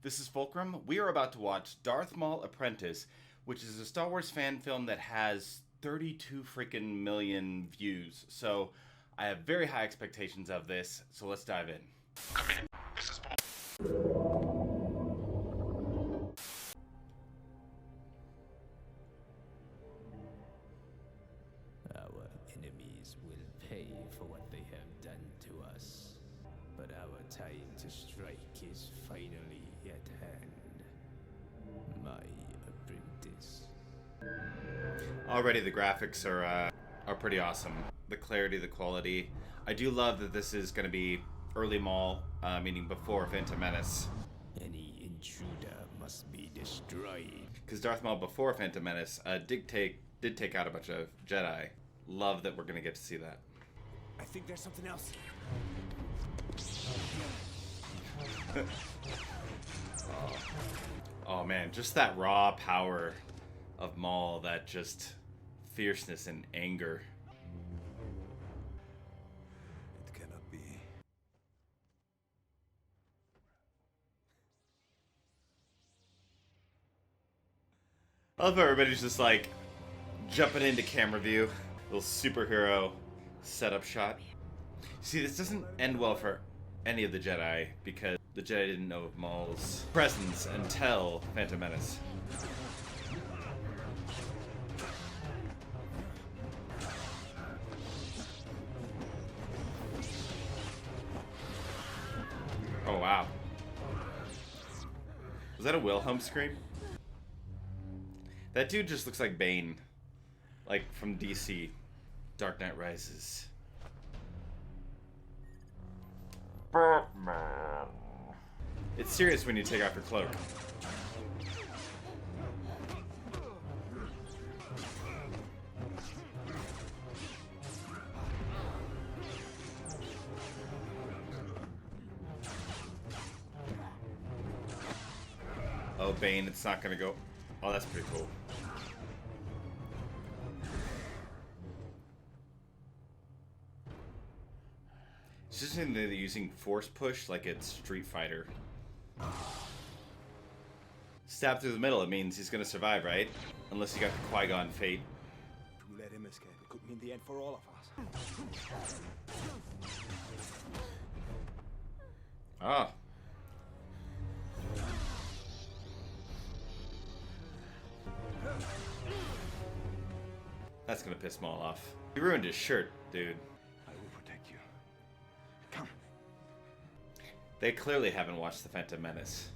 This is Fulcrum. We are about to watch Darth Maul Apprentice, which is a Star Wars fan film that has 32 freaking million views. So I have very high expectations of this, so let's dive in. Come in. This is Paul. Our enemies will pay for what they have done to us. But our time to strike is finally at hand. My apprentice. Already the graphics are pretty awesome. The clarity, the quality. I do love that this is going to be early Maul, meaning before Phantom Menace. Any intruder must be destroyed. Because Darth Maul before Phantom Menace did take out a bunch of Jedi. Love that we're going to get to see that. I think there's something else. Oh man, just that raw power of Maul, that just fierceness and anger. It cannot be. I love how everybody's just like jumping into camera view. Little superhero setup shot. See, this doesn't end well for any of the Jedi because the Jedi didn't know of Maul's presence until Phantom Menace. Oh wow. Was that a Wilhelm scream? That dude just looks like Bane. Like from DC. Dark Knight Rises. Batman. It's serious when you take off your cloak. Oh, Bane, it's not gonna go. Oh, that's pretty cool. It's just in there using force push like it's Street Fighter. Stab through the middle, it means he's gonna survive, right? Unless you got the Qui-Gon fate. To let him escape, it could mean the end for all of us. Ah. That's gonna piss Maul off. He ruined his shirt, dude. I will protect you. Come. They clearly haven't watched The Phantom Menace.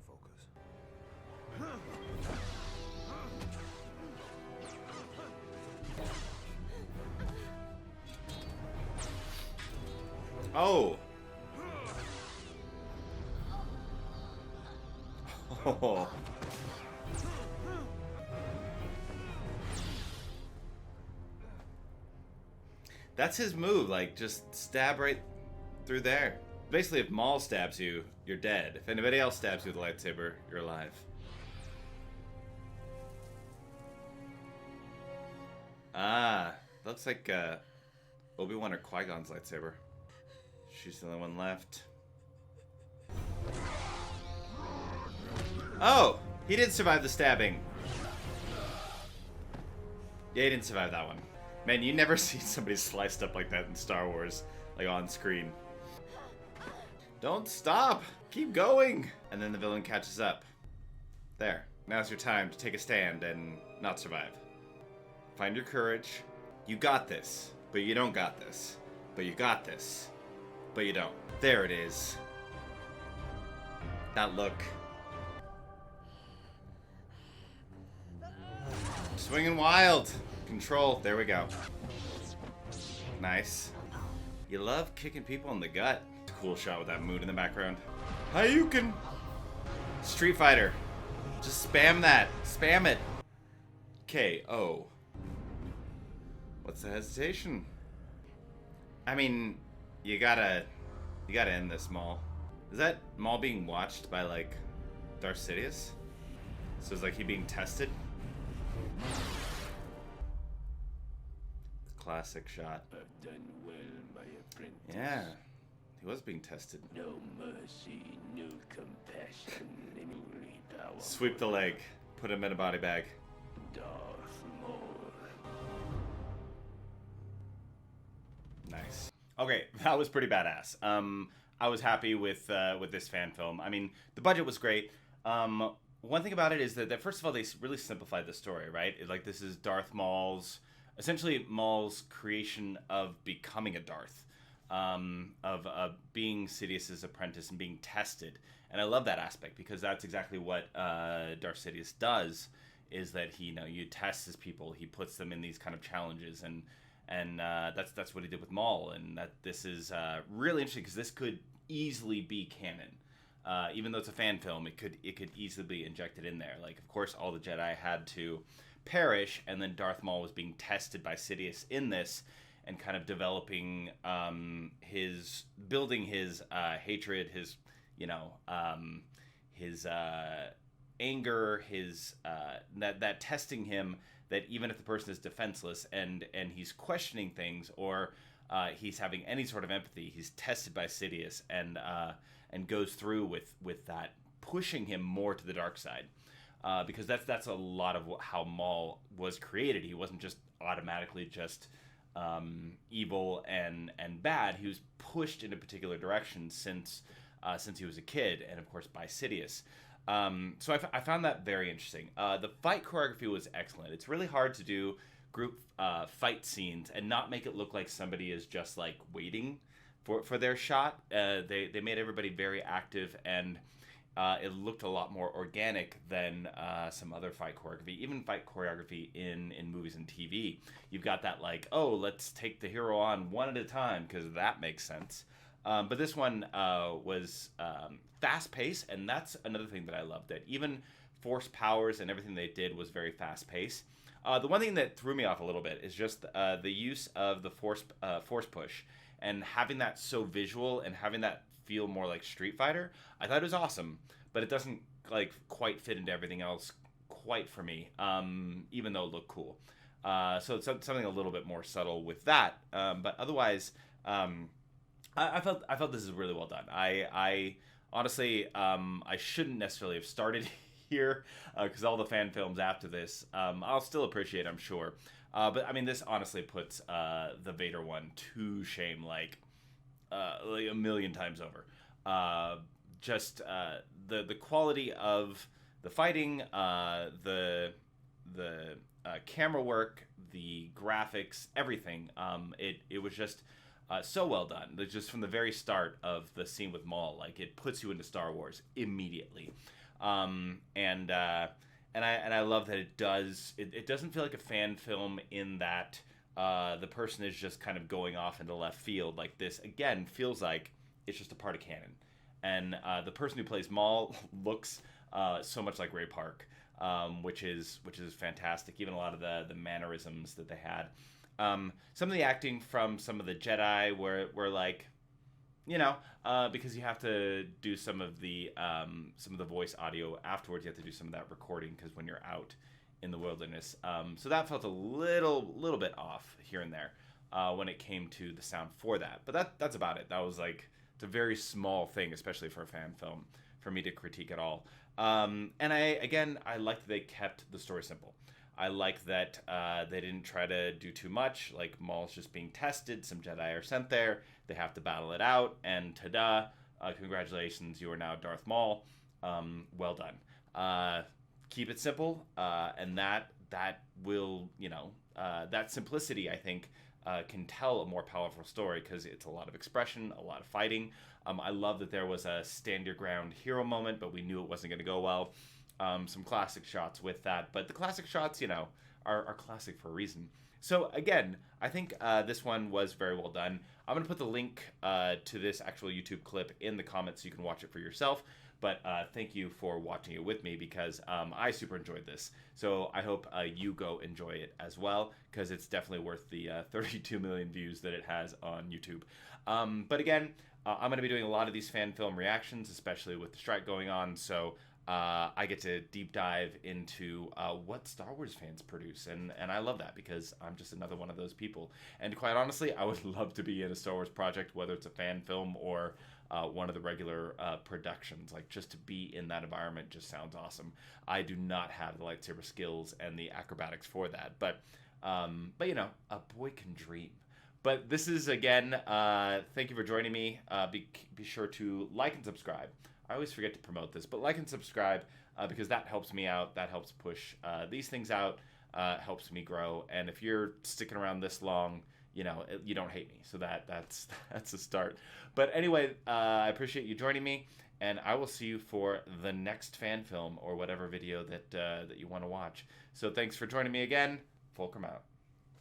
Focus. Oh! Oh. That's his move, like, just stab right through there. Basically, if Maul stabs you, you're dead. If anybody else stabs you with a lightsaber, you're alive. Ah, looks like Obi-Wan or Qui-Gon's lightsaber. She's the only one left. Oh! He did survive the stabbing. Yeah, he didn't survive that one. Man, you never see somebody sliced up like that in Star Wars, like on screen. Don't stop! Keep going! And then the villain catches up. There. Now's your time to take a stand and not survive. Find your courage. You got this, but you don't got this. But you got this, but you don't. There it is. That look. Swinging wild. Control. There we go. Nice. You love kicking people in the gut. Cool shot with that mood in the background. Hadouken! Street Fighter. Just spam that. Spam it. KO. What's the hesitation? I mean, you gotta end this, Maul. Is that Maul being watched by, like, Darth Sidious? So it's like he being tested? Classic shot. I've done well, my apprentice. Yeah. He was being tested. No mercy, no compassion, only power. Sweep the leg. Put him in a body bag. Darth Maul. Nice. Okay, that was pretty badass. I was happy with this fan film. I mean, the budget was great. One thing about it is that first of all, they really simplified the story, right? Like, this is Darth Maul's, essentially Maul's creation of becoming a Darth, of being Sidious's apprentice and being tested. And I love that aspect because that's exactly what Darth Sidious does, is that he, you test his people, he puts them in these kind of challenges, and that's what he did with Maul, and that this is really interesting because this could easily be canon. Even though it's a fan film, it could easily be injected in there. Like, of course, all the Jedi had to perish, and then Darth Maul was being tested by Sidious in this, and kind of developing building his hatred, his anger, his that testing him, that even if the person is defenseless and he's questioning things, or he's having any sort of empathy, he's tested by Sidious and goes through with that, pushing him more to the dark side, because that's a lot of how Maul was created. He wasn't just automatically just evil and bad. He was pushed in a particular direction since he was a kid, and of course by Sidious. So I found that very interesting. The fight choreography was excellent. It's really hard to do group fight scenes and not make it look like somebody is just like waiting for their shot. They made everybody very active, and it looked a lot more organic than some other fight choreography. Even fight choreography in movies and TV, you've got that like, oh, let's take the hero on one at a time because that makes sense. But this one was fast-paced, and that's another thing that I loved. That even Force powers and everything they did was very fast-paced. The one thing that threw me off a little bit is just the use of the Force push, and having that so visual and having that feel more like Street Fighter. I thought it was awesome, but it doesn't like quite fit into everything else quite for me, even though it looked cool. So it's something a little bit more subtle with that. But otherwise, I felt this is really well done. I honestly, I shouldn't necessarily have started here because all the fan films after this, I'll still appreciate, I'm sure. But I mean, this honestly puts the Vader one to shame, like a million times over. Just the quality of the fighting, the camera work, the graphics, everything. It was just so well done. Just from the very start of the scene with Maul, like, it puts you into Star Wars immediately. And I love that it doesn't feel like a fan film in that the person is just kind of going off into left field. Like, this again feels like it's just a part of canon, and the person who plays Maul looks so much like Ray Park, which is fantastic. Even a lot of the mannerisms that they had. Some of the acting from some of the Jedi were like, because you have to do some of the voice audio afterwards. You have to do some of that recording because when you're out in the wilderness, so that felt a little bit off here and there when it came to the sound for that. But that's about it. That was like, it's a very small thing, especially for a fan film, for me to critique at all. And I like that they kept the story simple. I like that they didn't try to do too much. Like, Maul's just being tested. Some Jedi are sent there. They have to battle it out. And ta-da, congratulations, you are now Darth Maul. Well done. Keep it simple. And that will, that simplicity, I think, can tell a more powerful story because it's a lot of expression, a lot of fighting. I love that there was a stand your ground hero moment, but we knew it wasn't going to go well. Some classic shots with that, but the classic shots, are classic for a reason. So again, I think this one was very well done. I'm going to put the link to this actual YouTube clip in the comments so you can watch it for yourself. But thank you for watching it with me because I super enjoyed this. So I hope you go enjoy it as well because it's definitely worth the 32 million views that it has on YouTube. But again, I'm going to be doing a lot of these fan film reactions, especially with the strike going on. So I get to deep dive into what Star Wars fans produce, and I love that because I'm just another one of those people. And quite honestly, I would love to be in a Star Wars project, whether it's a fan film or one of the regular productions. Like, just to be in that environment just sounds awesome. I do not have the lightsaber skills and the acrobatics for that, but you know, a boy can dream. But this is, again, thank you for joining me. Be sure to like and subscribe. I always forget to promote this, but like and subscribe because that helps me out. That helps push these things out, helps me grow. And if you're sticking around this long, you know, you don't hate me. So that's a start. But anyway, I appreciate you joining me, and I will see you for the next fan film or whatever video that you want to watch. So thanks for joining me again. Fulcrum out.